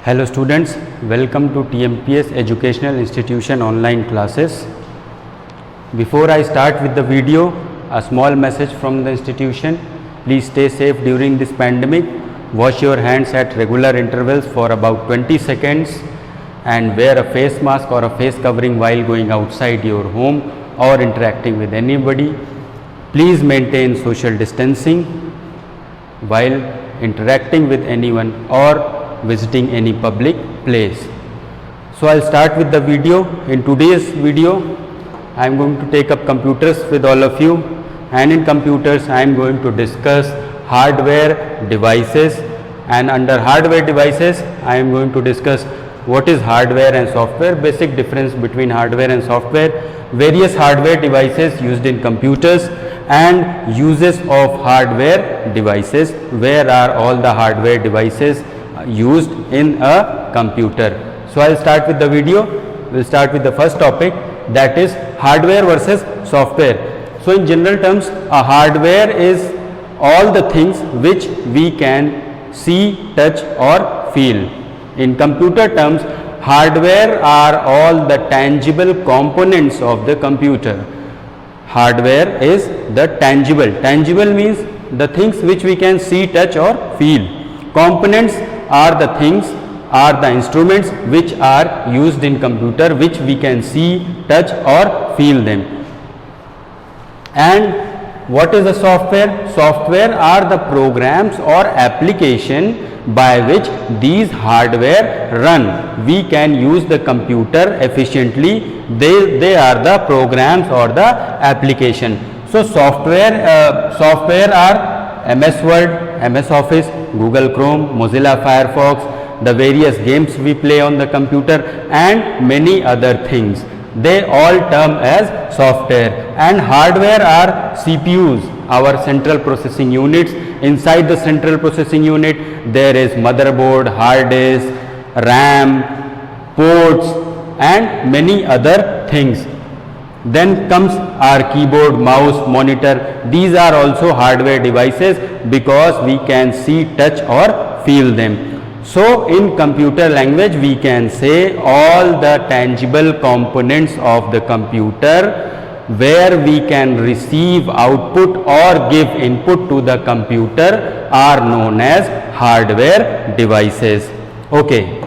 Hello students, welcome to TMPS Educational Institution online classes. Before I start with the video, a small message from the institution. Please stay safe during this pandemic. Wash your hands at regular intervals for about 20 seconds and wear a face mask or a face covering while going outside your home or interacting with anybody. Please maintain social distancing while interacting with anyone or visiting any public place. So I'll start with the video. In today's video, I'm going to take up computers with all of you, and in computers I'm going to discuss hardware devices, and under hardware devices I am going to discuss what is hardware and software, basic difference between hardware and software, various hardware devices used in computers and uses of hardware devices. Where are all the hardware devices used in a computer? So I'll start with the video. We'll start with the first topic, that is hardware versus software. So in general terms, a hardware is all the things which we can see, touch or feel. In computer terms, hardware are all the tangible components of the computer. Hardware is the tangible. Tangible means the things which we can see, touch or feel. Components are the things, are the instruments which are used in computer, which we can see, touch or feel them. And what is the software? Software are the programs or application by which these hardware run. We can use the computer efficiently. They are the programs or the application. So software are MS Word, MS Office, Google Chrome, Mozilla Firefox, the various games we play on the computer and many other things. They all term as software. And hardware are CPUs, our central processing units. Inside the central processing unit there is motherboard, hard disk, RAM, ports and many other things. Then comes our keyboard, mouse, monitor. These are also hardware devices because we can see, touch or feel them. So in computer language we can say all the tangible components of the computer where we can receive output or give input to the computer are known as hardware devices. Okay,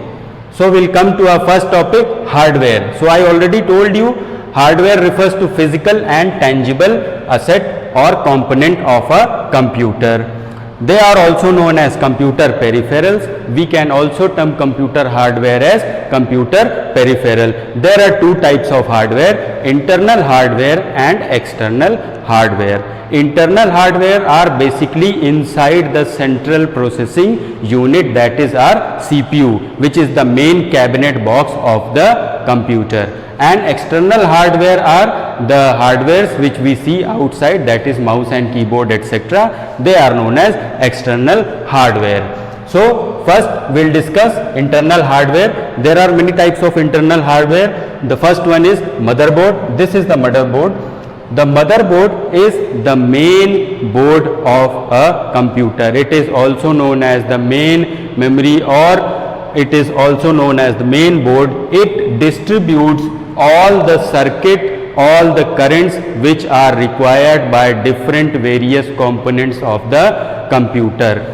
so we'll come to our first topic, hardware. So I already told you hardware refers to physical and tangible asset or component of a computer. They are also known as computer peripherals. We can also term computer hardware as computer peripheral. There are two types of hardware, internal hardware and external hardware. Internal hardware are basically inside the central processing unit, that is our CPU, which is the main cabinet box of the computer. And external hardware are the hardwares which we see outside, that is mouse and keyboard etc. They are known as external hardware. So first we'll discuss internal hardware. There are many types of internal hardware. The first one is motherboard. This is the motherboard. The motherboard is the main board of a computer. It is also known as the main memory, or it is also known as the main board. It distributes all the circuit, all the currents which are required by different various components of the computer.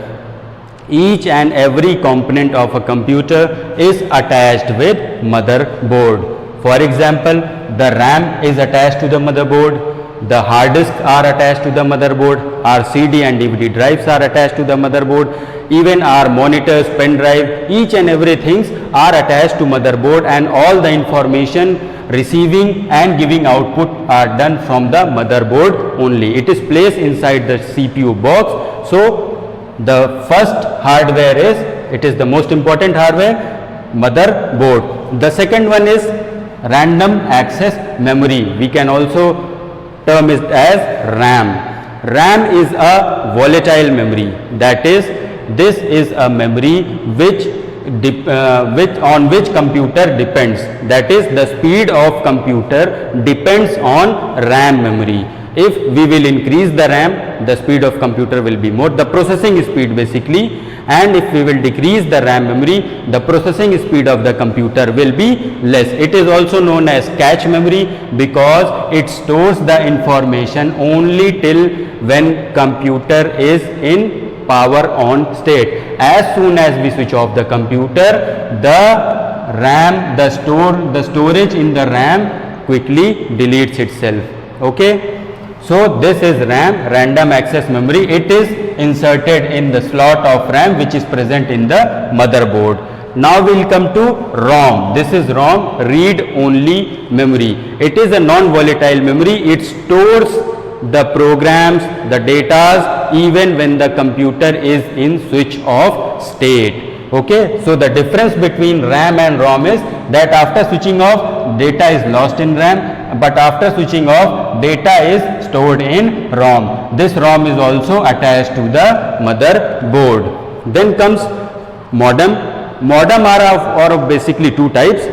Each and every component of a computer is attached with motherboard. For example, the RAM is attached to the motherboard, the hard disk are attached to the motherboard, our CD and DVD drives are attached to the motherboard, even our monitors, pen drive, each and everything are attached to motherboard, and all the information receiving and giving output are done from the motherboard only. It is placed inside the CPU box. So the first hardware is, it is the most important hardware, motherboard. The second one is random access memory. We can also term it as RAM. RAM is a volatile memory, that is, this is a memory which on which computer depends, that is, the speed of computer depends on RAM memory. If we will increase the RAM, the speed of computer will be more, the processing speed basically, and if we will decrease the RAM memory, the processing speed of the computer will be less. It is also known as cache memory because it stores the information only till when computer is in power on state. As soon as we switch off the computer, the RAM, the storage in the RAM quickly deletes itself. Okay, so this is RAM, random access memory. It is inserted in the slot of RAM which is present in the motherboard. Now we will come to ROM. This is ROM, read only memory. It is a non-volatile memory. It stores the programs, the data even when the computer is in switch off state. Okay, so the difference between RAM and ROM is that after switching off, data is lost in RAM, but after switching off, data is stored in ROM. This ROM is also attached to the motherboard. Then comes modem. Modem are of basically two types.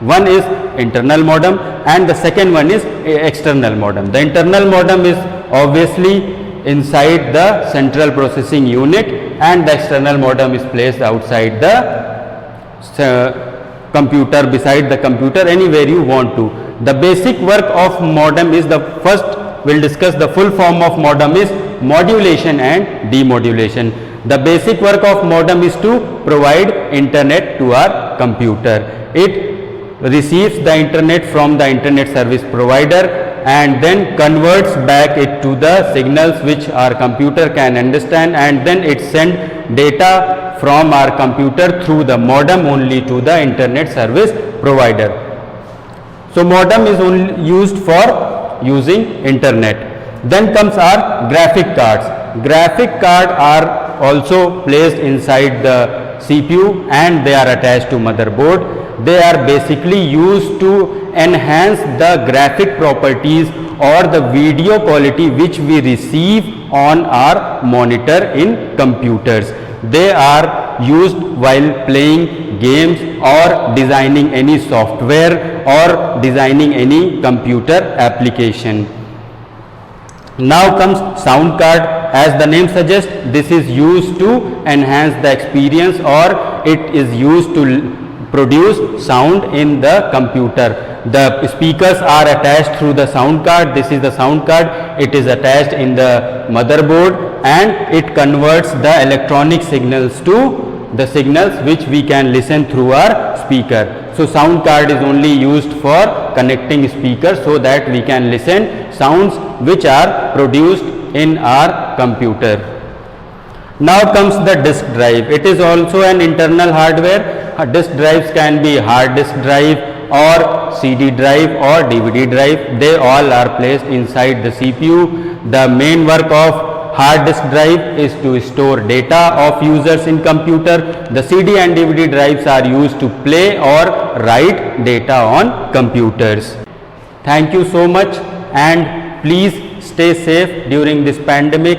One is internal modem and the second one is external modem. The internal modem is obviously inside the central processing unit and the external modem is placed outside the computer, beside the computer, anywhere you want to. The basic work of modem is, the first we'll discuss the full form of modem is modulation and demodulation. The basic work of modem is to provide internet to our computer. It receives the internet from the internet service provider and then converts back it to the signals which our computer can understand, and then it sends data from our computer through the modem only to the internet service provider. So modem is only used for using internet. Then comes our graphic cards. Graphic cards are also placed inside the CPU and they are attached to motherboard. They are basically used to enhance the graphic properties or the video quality which we receive on our monitor in computers. They are used while playing games or designing any software or designing any computer application. Now comes sound card. As the name suggests, this is used to enhance the experience or it is used to produce sound in the computer. The speakers are attached through the sound card. This is the sound card. It is attached in the motherboard and it converts the electronic signals to the signals which we can listen through our speaker. So sound card is only used for connecting speakers so that we can listen sounds which are produced in our computer. Now comes the disk drive. It is also an internal hardware. Disk drives can be hard disk drive or CD drive or DVD drive. They all are placed inside the CPU. The main work of hard disk drive is to store data of users in computer. The CD and DVD drives are used to play or write data on computers. Thank you so much and please stay safe during this pandemic.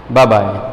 Bye bye.